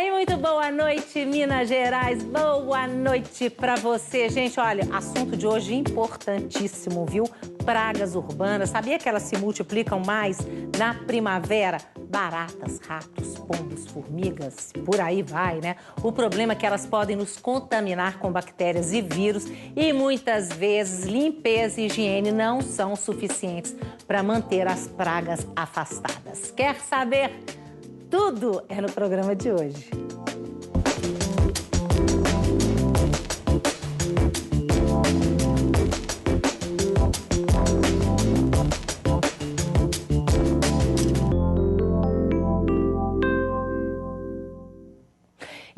E muito boa noite, Minas Gerais. Boa noite para você. Gente, olha, assunto de hoje importantíssimo, viu? Pragas urbanas. Sabia que elas se multiplicam mais na primavera? Baratas, ratos, pombos, formigas, por aí vai, né? O problema é que elas podem nos contaminar com bactérias e vírus e muitas vezes limpeza e higiene não são suficientes para manter as pragas afastadas. Quer saber? Tudo é no programa de hoje.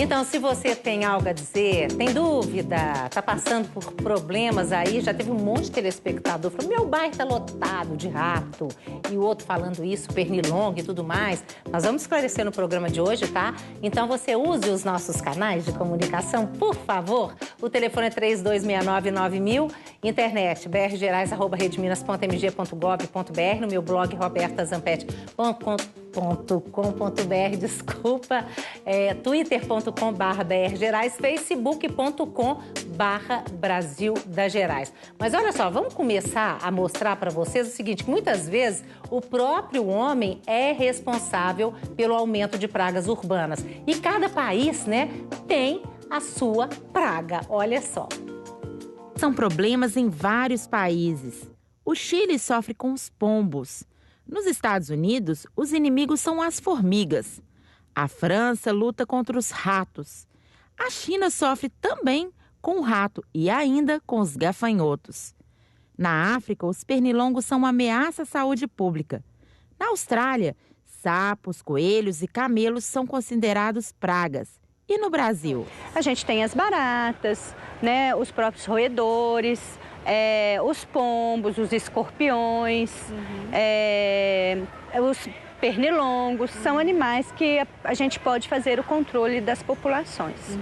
Então, se você tem algo a dizer, tem dúvida, tá passando por problemas aí, já teve um monte de telespectador falando, meu bairro tá lotado de rato, e o outro falando isso, pernilongo e tudo mais. Nós vamos esclarecer no programa de hoje, tá? Então, você use os nossos canais de comunicação, por favor. O telefone é 3269-9000, internet brgerais@redeminas.mg.gov.br, no meu blog robertazampete.com.br, desculpa, twitter.com/brgerais, facebook.com/Brasil das Gerais. Mas olha só, vamos começar a mostrar para vocês o seguinte, que muitas vezes o próprio homem é responsável pelo aumento de pragas urbanas. E cada país, né, tem a sua praga, olha só. São problemas em vários países. O Chile sofre com os pombos. Nos Estados Unidos, os inimigos são as formigas. A França luta contra os ratos. A China sofre também com o rato e ainda com os gafanhotos. Na África, os pernilongos são uma ameaça à saúde pública. Na Austrália, sapos, coelhos e camelos são considerados pragas. E no Brasil? A gente tem as baratas, né, os próprios roedores, os pombos, os escorpiões, os pernilongos, são animais que a gente pode fazer o controle das populações.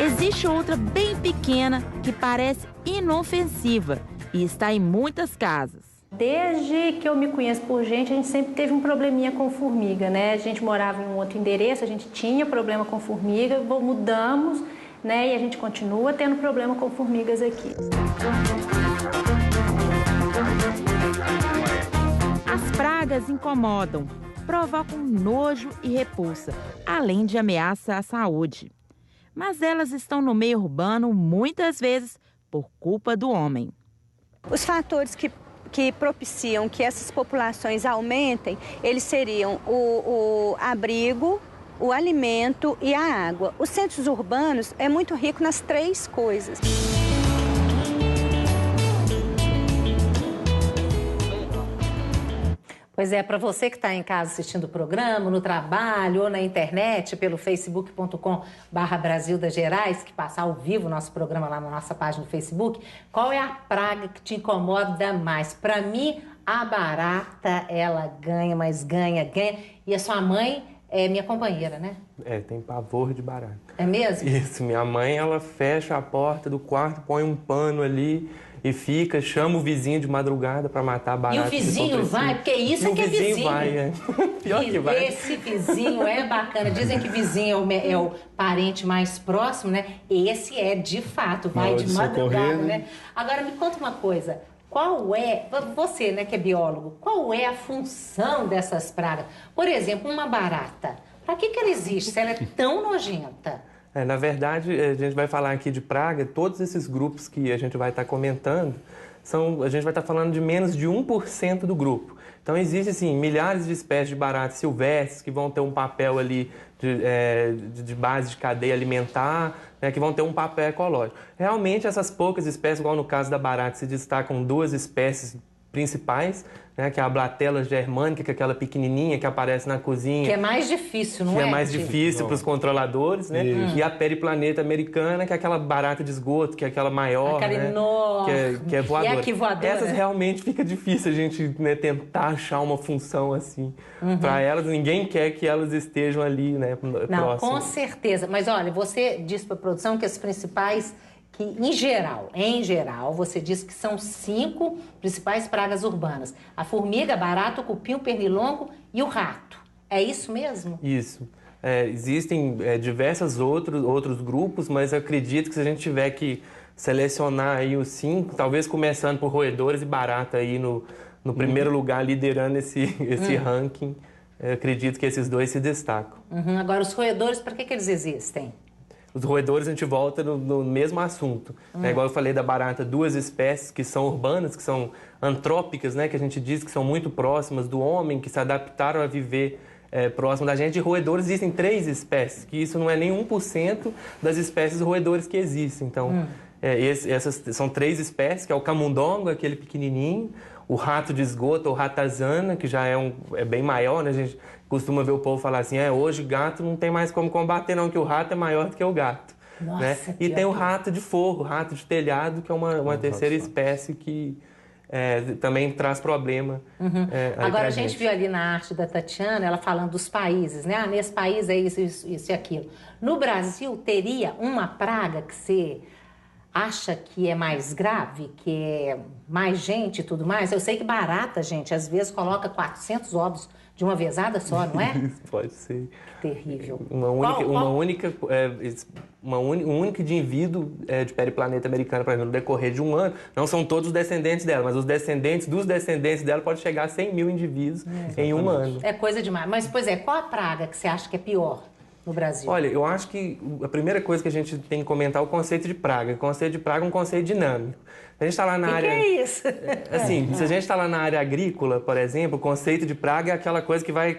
Existe outra bem pequena que parece inofensiva e está em muitas casas. Desde que eu me conheço por gente, a gente sempre teve um probleminha com formiga, né? A gente morava em um outro endereço, a gente tinha problema com formiga, mudamos, né? E a gente continua tendo problema com formigas aqui. As pragas incomodam, provocam nojo e repulsa, além de ameaça à saúde. Mas elas estão no meio urbano muitas vezes por culpa do homem. Os fatores que propiciam que essas populações aumentem, eles seriam o abrigo, o alimento e a água. Os centros urbanos é muito rico nas três coisas. Pois é, para você que está em casa assistindo o programa, no trabalho ou na internet, pelo facebook.com/Brasil das Gerais, que passa ao vivo o nosso programa lá na nossa página do Facebook, qual é a praga que te incomoda mais? Para mim, a barata, ela ganha, mas ganha. E a sua mãe é minha companheira, né? Tem pavor de barata. É mesmo? Isso, minha mãe, ela fecha a porta do quarto, põe um pano ali e fica, chama o vizinho de madrugada para matar a barata. E o vizinho vai, porque isso é que é vizinho. O vizinho vai, Pior que vai. Esse vizinho é bacana. Dizem que vizinho é o parente mais próximo, né? Esse é, de fato, vai de madrugada, né? Agora, me conta uma coisa. Qual é, você, né, que é biólogo, qual é a função dessas pragas? Por exemplo, uma barata. Para que ela existe se ela é tão nojenta? Na verdade, a gente vai falar aqui de praga, todos esses grupos que a gente vai estar comentando, a gente vai estar falando de menos de 1% do grupo. Então, existem, assim, milhares de espécies de baratas silvestres que vão ter um papel ali de base de cadeia alimentar, né, que vão ter um papel ecológico. Realmente, essas poucas espécies, igual no caso da barata, se destacam duas espécies principais, né, que é a Blatella germânica, que é aquela pequenininha que aparece na cozinha. Que é mais difícil, não é? Que é mais difícil para os controladores, né? E a Periplaneta americana, que é aquela barata de esgoto, que é aquela maior, aquela né? enorme. Que é voadora. E aqui voadora. Essas realmente fica difícil a gente, né, tentar achar uma função assim. Para elas, ninguém quer que elas estejam ali, né, não, próximas. Com certeza. Mas olha, você disse para a produção que as principais que, em geral, você diz que são 5 principais pragas urbanas. A formiga, a barata, o cupim, o pernilongo e o rato. É isso mesmo? Isso. Existem diversos outros grupos, mas eu acredito que se a gente tiver que selecionar aí os 5, talvez começando por roedores e barata aí no primeiro lugar, liderando esse ranking, eu acredito que esses 2 se destacam. Agora, os roedores, para que eles existem? Os roedores, a gente volta no mesmo assunto. Igual eu falei da barata, 2 espécies que são urbanas, que são antrópicas, né? Que a gente diz que são muito próximas do homem, que se adaptaram a viver próximo da gente. De roedores existem 3 espécies, que isso não é nem 1% das espécies de roedores que existem. Então, essas são 3 espécies, que é o camundongo, aquele pequenininho, o rato de esgoto, ou ratazana, que já é bem maior, né? A gente costuma ver o povo falar assim, hoje gato não tem mais como combater não, que o rato é maior do que o gato. Nossa, né? E tem o rato de forro, o rato de telhado, que é uma terceira espécie que também traz problema. Agora, a gente viu ali na arte da Tatiana, ela falando dos países, né? Nesse país é isso e aquilo. No Brasil, teria uma praga que você acha que é mais grave, que é mais gente e tudo mais? Eu sei que barata, gente, às vezes coloca 400 ovos de uma vezada só, não é? Pode ser. Terrível. Um único indivíduo de periplaneta americana, por exemplo, no decorrer de um ano, não são todos os descendentes dela, mas os descendentes dos descendentes dela pode chegar a 100 mil indivíduos em um ano. É coisa demais. Mas, pois qual a praga que você acha que é pior no Brasil? Olha, eu acho que a primeira coisa que a gente tem que comentar é o conceito de praga. O conceito de praga é um conceito dinâmico. A gente está lá na área... que é isso? Assim, se a gente está lá na área agrícola, por exemplo, o conceito de praga é aquela coisa que vai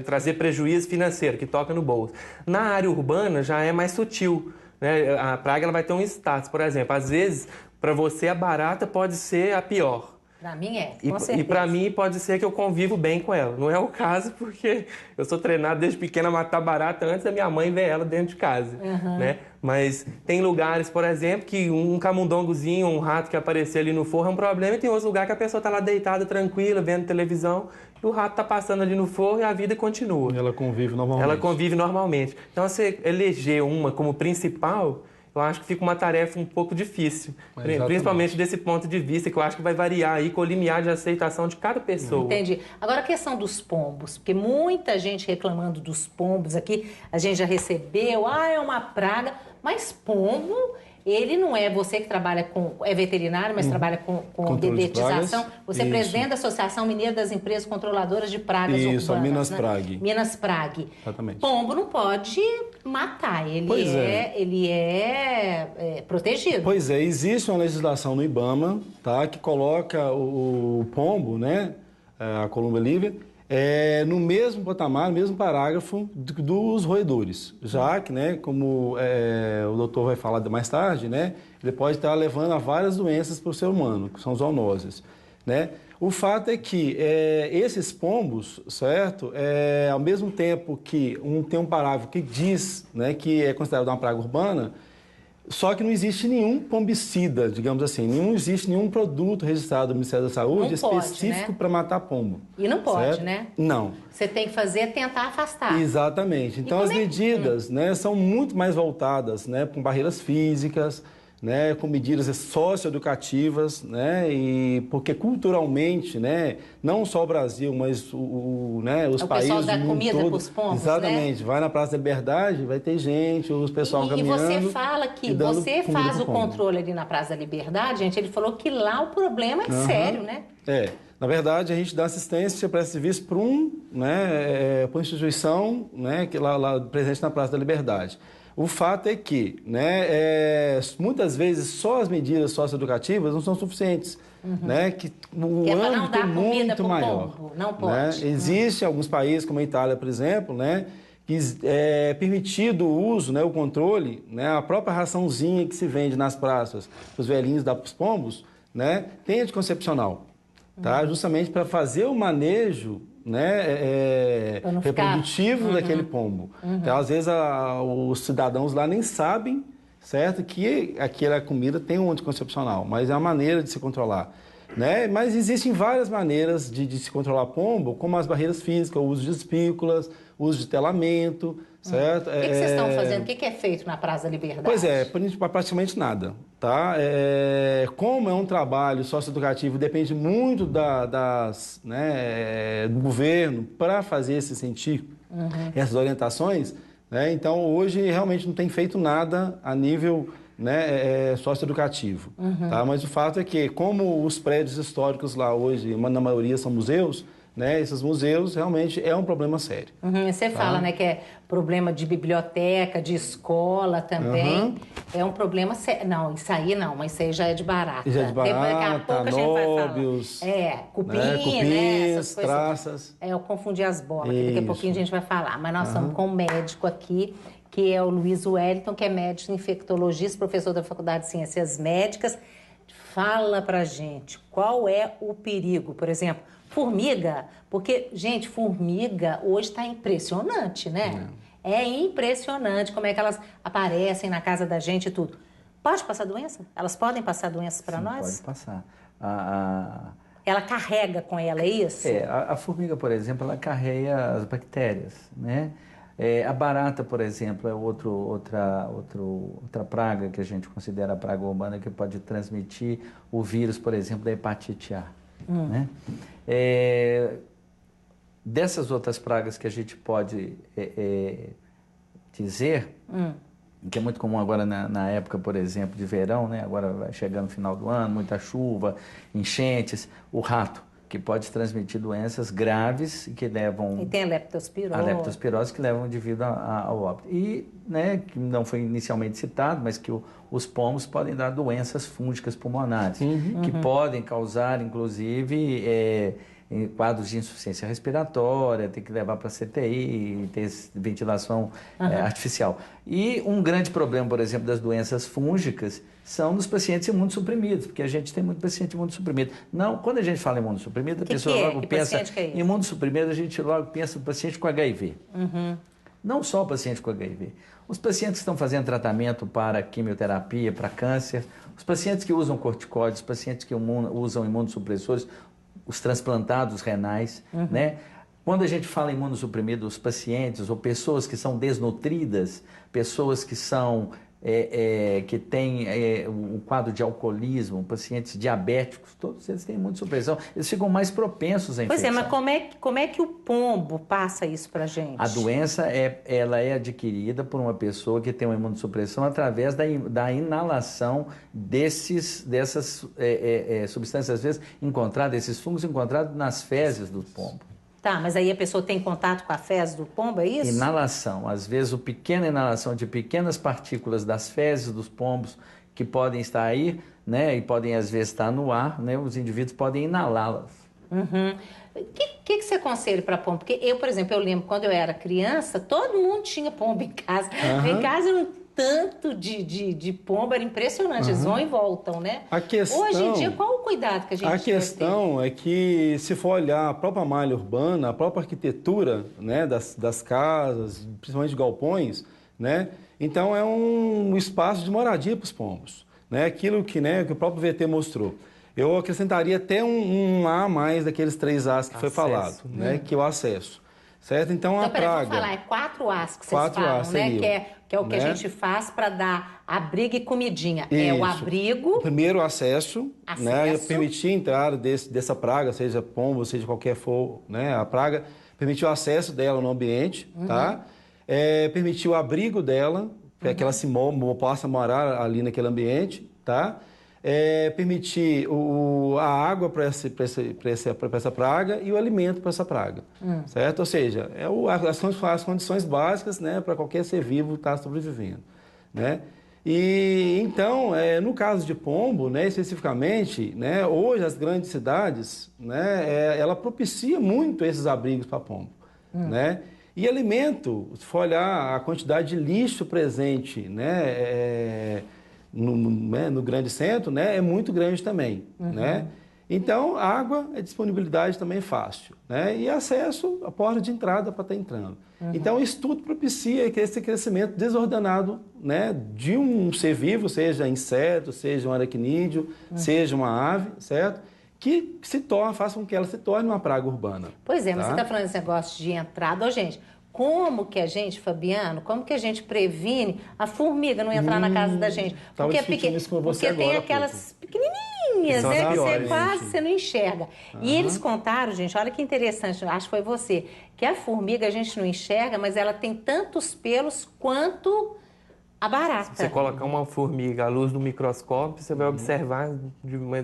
trazer prejuízo financeiro, que toca no bolso. Na área urbana já é mais sutil, né? A praga ela vai ter um status, por exemplo. Às vezes, para você, a barata pode ser a pior. Para mim com certeza. E para mim pode ser que eu convivo bem com ela. Não é o caso porque eu sou treinado desde pequena a matar barata antes da minha mãe ver ela dentro de casa. Né? Mas tem lugares, por exemplo, que um camundongozinho, um rato que aparecer ali no forro é um problema, e tem outros lugares que a pessoa está lá deitada, tranquila, vendo televisão, e o rato está passando ali no forro e a vida continua. E ela convive normalmente. Ela convive normalmente. Então, você eleger uma como principal, eu acho que fica uma tarefa um pouco difícil. Principalmente desse ponto de vista, que eu acho que vai variar aí com o limiar de aceitação de cada pessoa. Entendi. Agora, a questão dos pombos, porque muita gente reclamando dos pombos aqui, a gente já recebeu, é uma praga, mas pombo... Ele não é você que trabalha é veterinário, mas trabalha com dedetização. Você é presidente da Associação Mineira das Empresas Controladoras de Pragas Urbanas. Isso, a Minas Prag. Minas Prag. Exatamente. Pombo não pode matar, ele é protegido. Pois é, existe uma legislação no IBAMA, tá, que coloca o pombo, né, a columba lívia, no mesmo patamar, no mesmo parágrafo dos roedores. Já que, né, como o doutor vai falar mais tarde, né, ele pode estar levando a várias doenças para o ser humano, que são zoonoses. Né? O fato é que esses pombos, certo, ao mesmo tempo que tem um parágrafo que diz, né, que é considerado uma praga urbana, só que não existe nenhum pombicida, digamos assim, não existe nenhum produto registrado do Ministério da Saúde específico para matar pombo. E não pode, certo? Né? Não. Você tem que tentar afastar. Exatamente. Então as medidas, né, são muito mais voltadas, né, com barreiras físicas, né, com medidas socioeducativas, né, e porque culturalmente, né, não só o Brasil, mas os países do mundo todo... O pessoal dá comida para os pombos, exatamente, né? Vai na Praça da Liberdade, vai ter gente, os pessoal caminhando... E você fala que você faz o controle ali na Praça da Liberdade, gente, ele falou que lá o problema é sério, né? Na verdade, a gente dá assistência para esse serviço para uma instituição, né, que lá presente na Praça da Liberdade. O fato é que, né, muitas vezes só as medidas socioeducativas não são suficientes, né, que o âmbito é muito maior. Pombo, não pode. Né? Existem alguns países, como a Itália, por exemplo, né, que é permitido o uso, né, o controle, né, a própria raçãozinha que se vende nas praças, os velhinhos dá para os pombos, né, tem anticoncepcional, tá? Justamente para fazer o manejo, né, reprodutivo daquele pombo. Então, às vezes, os cidadãos lá nem sabem, certo, que aquela comida tem um anticoncepcional, mas é uma maneira de se controlar. né? Mas existem várias maneiras de se controlar pombo, como as barreiras físicas, o uso de espículas, o uso de telamento, certo? O que vocês estão fazendo? O que é feito na Praça da Liberdade? Pois é, praticamente nada, tá? Como é um trabalho socioeducativo, depende muito do governo para fazer se sentir essas orientações, né? Então, hoje, realmente não tem feito nada a nível, né, socioeducativo, tá? Mas o fato é que, como os prédios históricos lá hoje, na maioria são museus, né, esses museus realmente é um problema sério. Você fala, né, que é problema de biblioteca, de escola também. É um problema sério. Não, isso aí não, mas isso aí já é de barata. Já é de barata, daqui a pouco a gente vai falar. Cupim, né? Essas coisas. Traças. Eu confundi as bolas, que daqui a pouquinho a gente vai falar. Mas nós estamos com um médico aqui, que é o Luiz Wellington, que é médico infectologista, professor da Faculdade de Ciências Médicas. Fala pra gente qual é o perigo, por exemplo, formiga, porque, gente, formiga hoje está impressionante, né? É impressionante como é que elas aparecem na casa da gente e tudo. Pode passar doença? Elas podem passar doenças para nós? Pode passar. Ela carrega com ela, é isso? A formiga, por exemplo, ela carrega as bactérias, né? A barata, por exemplo, é outra praga que a gente considera a praga urbana que pode transmitir o vírus, por exemplo, da hepatite A. Né? Dessas outras pragas que a gente pode dizer, que é muito comum agora na época, por exemplo, de verão, né? Agora vai chegando no final do ano, muita chuva, enchentes, o rato, que pode transmitir doenças graves que levam... E tem a leptospirose. A leptospirose que levam devido ao óbito. E, né, que não foi inicialmente citado, mas que os pombos podem dar doenças fúngicas pulmonares, que podem causar, inclusive, em quadros de insuficiência respiratória, tem que levar para a CTI, ter ventilação artificial. E um grande problema, por exemplo, das doenças fúngicas são nos pacientes imunossuprimidos, porque a gente tem muito paciente imunossuprimido. Não, quando a gente fala imunossuprimido, a pessoa logo pensa em imunossuprimido, a gente logo pensa no paciente com HIV. Não só o paciente com HIV. Os pacientes que estão fazendo tratamento para quimioterapia, para câncer, os pacientes que usam corticóides, os pacientes que usam imunossupressores, os transplantados renais, né? Quando a gente fala em imunossuprimido, os pacientes ou pessoas que são desnutridas, pessoas que são que têm um quadro de alcoolismo, pacientes diabéticos, todos eles têm imunossupressão, eles ficam mais propensos à infecção. Pois é, mas como é que o pombo passa isso pra gente? A doença ela é adquirida por uma pessoa que tem uma imunossupressão através da inalação dessas substâncias, às vezes, esses fungos encontrados nas fezes do pombo. Tá, mas aí a pessoa tem contato com a fezes do pombo, é isso? Inalação. Às vezes, pequena inalação de pequenas partículas das fezes dos pombos que podem estar aí, né, e podem, às vezes, estar no ar, né, os indivíduos podem inalá-las. O que você aconselha para pombo? Porque eu, por exemplo, eu lembro quando eu era criança, todo mundo tinha pombo em casa. Em casa era um tanto de pombo, era impressionante. Eles vão e voltam, né? Hoje em dia, qual o cuidado que a gente tem? A questão é que, se for olhar a própria malha urbana, a própria arquitetura, né, das casas, principalmente de galpões, né? Então, é um espaço de moradia para os pombos, né? Aquilo que o próprio VT mostrou. Eu acrescentaria até um A a mais daqueles 3 As que foi falado, né? Que é o acesso. Certo? Então, a praga... Vamos falar, é 4 As que vocês falam, né? Que é o que a gente faz para dar abrigo e comidinha. Isso. É o abrigo... O primeiro acesso. Né? Permitir a entrada dessa praga, seja pombo, seja qualquer for, né? A praga, permitir o acesso dela no ambiente, tá? Permitir o abrigo dela, para que ela possa morar ali naquele ambiente, tá? Permitir a água para essa praga e o alimento para essa praga, certo? Ou seja, as condições básicas, né, para qualquer ser vivo estar sobrevivendo, né? E então, no caso de pombo, né, especificamente, né, hoje as grandes cidades, né, ela propicia muito esses abrigos para pombo, né? E alimento, se for olhar a quantidade de lixo presente, né, no grande centro, né, é muito grande também, né? Então, água, a disponibilidade também é fácil, né? E acesso, a porta de entrada para estar entrando. Então, isso tudo propicia esse crescimento desordenado, né, de um ser vivo, seja inseto, seja um aracnídeo, seja uma ave, certo? que faça com que ela se torne uma praga urbana. Pois é, mas tá? você está falando desse negócio de entrada. Ô, gente, como que a gente, Fabiano, como que a gente previne a formiga não entrar na casa da gente? Tava discutindo isso com você porque tem agora, aquelas pequenininhas, São né? as Que você piores, quase você não enxerga. E eles contaram, gente, olha que interessante, acho que foi você, que a formiga a gente não enxerga, mas ela tem tantos pelos quanto a barata. Você colocar uma formiga à luz do microscópio, você vai observar de uma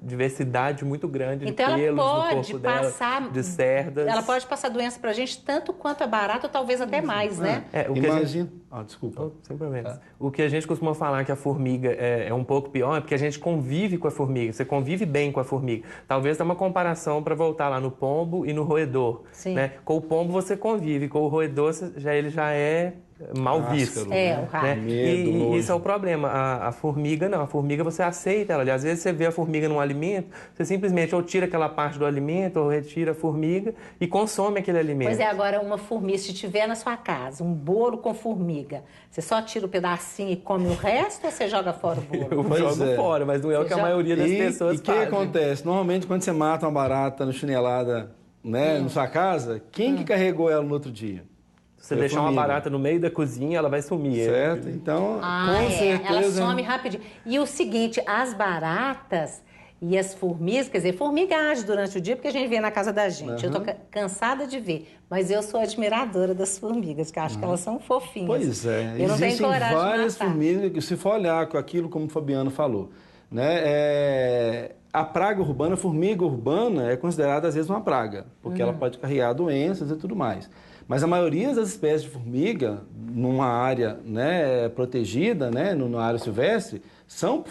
diversidade muito grande de Então pelos ela no pode corpo dela, passar, de cerdas. ela pode passar doença pra gente tanto quanto a barata, ou talvez até mais, né? O que a gente... Imagina... desculpa. Sem problema. O que a gente costuma falar que a formiga é um pouco pior é porque a gente convive com a formiga, você convive bem com a formiga. Talvez dê uma comparação para voltar lá no pombo e no roedor. Sim. Né? Com o pombo você convive, com o roedor ele já é mal visto. É, o rato. Né? Medo, E nojo. isso é o problema. A formiga não, a formiga você aceita ela. Às vezes você vê a formiga num alimento, você simplesmente ou tira aquela parte do alimento ou retira a formiga e consome aquele alimento. Pois é, agora uma formiga, se tiver na sua casa um bolo com formiga, você só tira o pedacinho e come o resto ou você joga fora o bolo? Eu Pois jogo é. fora, mas não é o que a maioria das pessoas E o que fazem. acontece? Normalmente, quando você mata uma barata no chinelada, né, na sua casa, quem que carregou ela no outro dia? Se você Foi a deixar uma formiga. barata no meio da cozinha, ela vai sumir. Certo? Então, com certeza... Ela some rapidinho. E o seguinte, as baratas e as formigas, quer dizer, formiga age durante o dia, porque a gente vê na casa da gente. Eu tô cansada de ver, mas eu sou admiradora das formigas, que eu acho que elas são fofinhas. Pois é, Eu não tenho existem coragem várias de matar. formigas, que se for olhar com aquilo como o Fabiano falou, né, a praga urbana, a formiga urbana é considerada às vezes uma praga, porque ela pode carregar doenças e tudo mais. Mas a maioria das espécies de formiga, numa área, né, protegida, né, numa área silvestre, são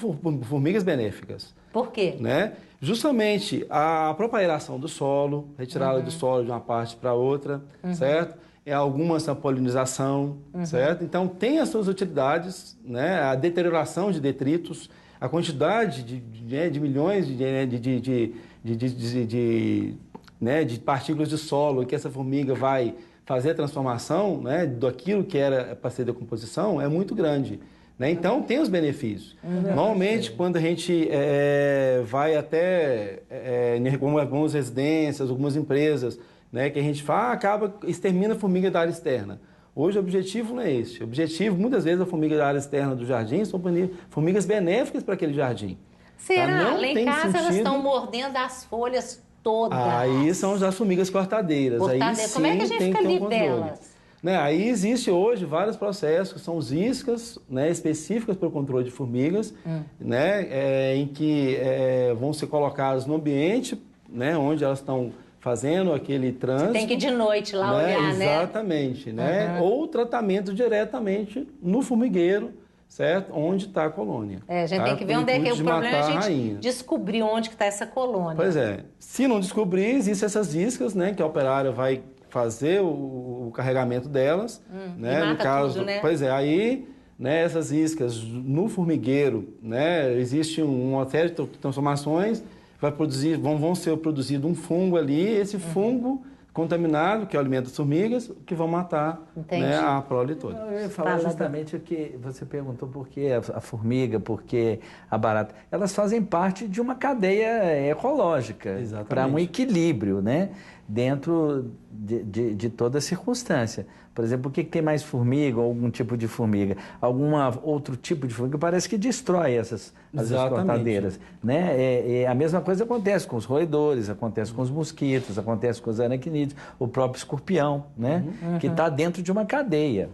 formigas benéficas. Por quê? Né? Justamente a própria aeração do solo, retirada do solo de uma parte para outra, certo? Algumas a polinização, certo? Então tem as suas utilidades, né? A deterioração de detritos, a quantidade de milhões de partículas de solo que essa formiga vai fazer a transformação, né, daquilo que era para ser decomposição é muito grande. Né? Então, tem os benefícios. Normalmente, quando a gente vai até em algumas residências, algumas empresas, né, que a gente fala, extermina a formiga da área externa. Hoje, o objetivo não é esse. O objetivo, muitas vezes, a formiga da área externa do jardim são formigas benéficas para aquele jardim. Será? Tá? Lá em casa elas estão mordendo as folhas todas. Aí são as formigas cortadeiras. Aí sim, como é que a gente tem fica que ter um livre controle. delas? Né? Aí existe hoje vários processos, que são as iscas, né, específicas para o controle de formigas, né, em que vão ser colocadas no ambiente, né, onde elas estão fazendo aquele trânsito. Tem que ir de noite lá né? olhar, né? Exatamente, né? Ou tratamento diretamente no formigueiro, certo? Onde está a colônia. A gente tem que ver onde é que é o problema, a gente descobrir onde que está essa colônia. Pois é. Se não descobrir, existem essas iscas, né, que a operária vai fazer o carregamento delas, né? E mata no caso, tudo, né? Pois é, aí, né, essas iscas no formigueiro, né, existe uma série de transformações, vão ser produzido um fungo ali, esse fungo contaminado, que é o alimento das formigas, que vão matar, né, a prole toda. Eu ia falar justamente o que você perguntou, por que a formiga, por que a barata. Elas fazem parte de uma cadeia ecológica, para um equilíbrio, né, dentro de toda circunstância. Por exemplo, por que tem mais formiga ou algum tipo de formiga? Algum outro tipo de formiga parece que destrói as cortadeiras. Né? A mesma coisa acontece com os roedores, acontece com os mosquitos, acontece com os aracnídeos, o próprio escorpião, né? Que está dentro de uma cadeia.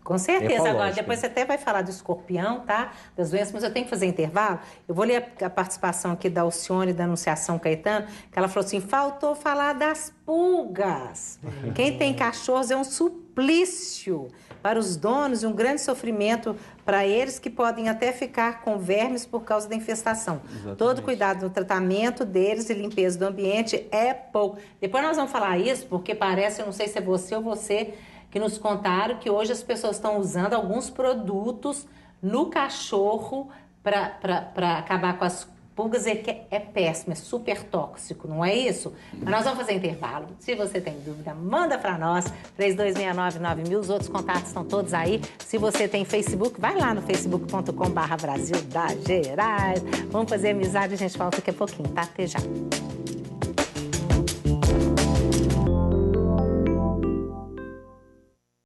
Com certeza. Agora, ecológica. depois você até vai falar do escorpião, tá? Das doenças, mas eu tenho que fazer intervalo. Eu vou ler a participação aqui da Alcione, da Anunciação Caetano, que ela falou assim, faltou falar das pulgas. Quem tem cachorros é um suplício para os donos e um grande sofrimento para eles, que podem até ficar com vermes por causa da infestação. Exatamente. Todo cuidado no tratamento deles e limpeza do ambiente é pouco. Depois nós vamos falar isso, porque parece, eu não sei se é você ou você, que nos contaram que hoje as pessoas estão usando alguns produtos no cachorro para acabar com as Pulgas é péssimo, é super tóxico, não é isso? Mas nós vamos fazer intervalo. Se você tem dúvida, manda para nós, 3269-9000. Os outros contatos estão todos aí. Se você tem Facebook, vai lá no facebook.com/Brasil da Gerais. Vamos fazer amizade, a gente volta daqui a pouquinho, tá? Até já.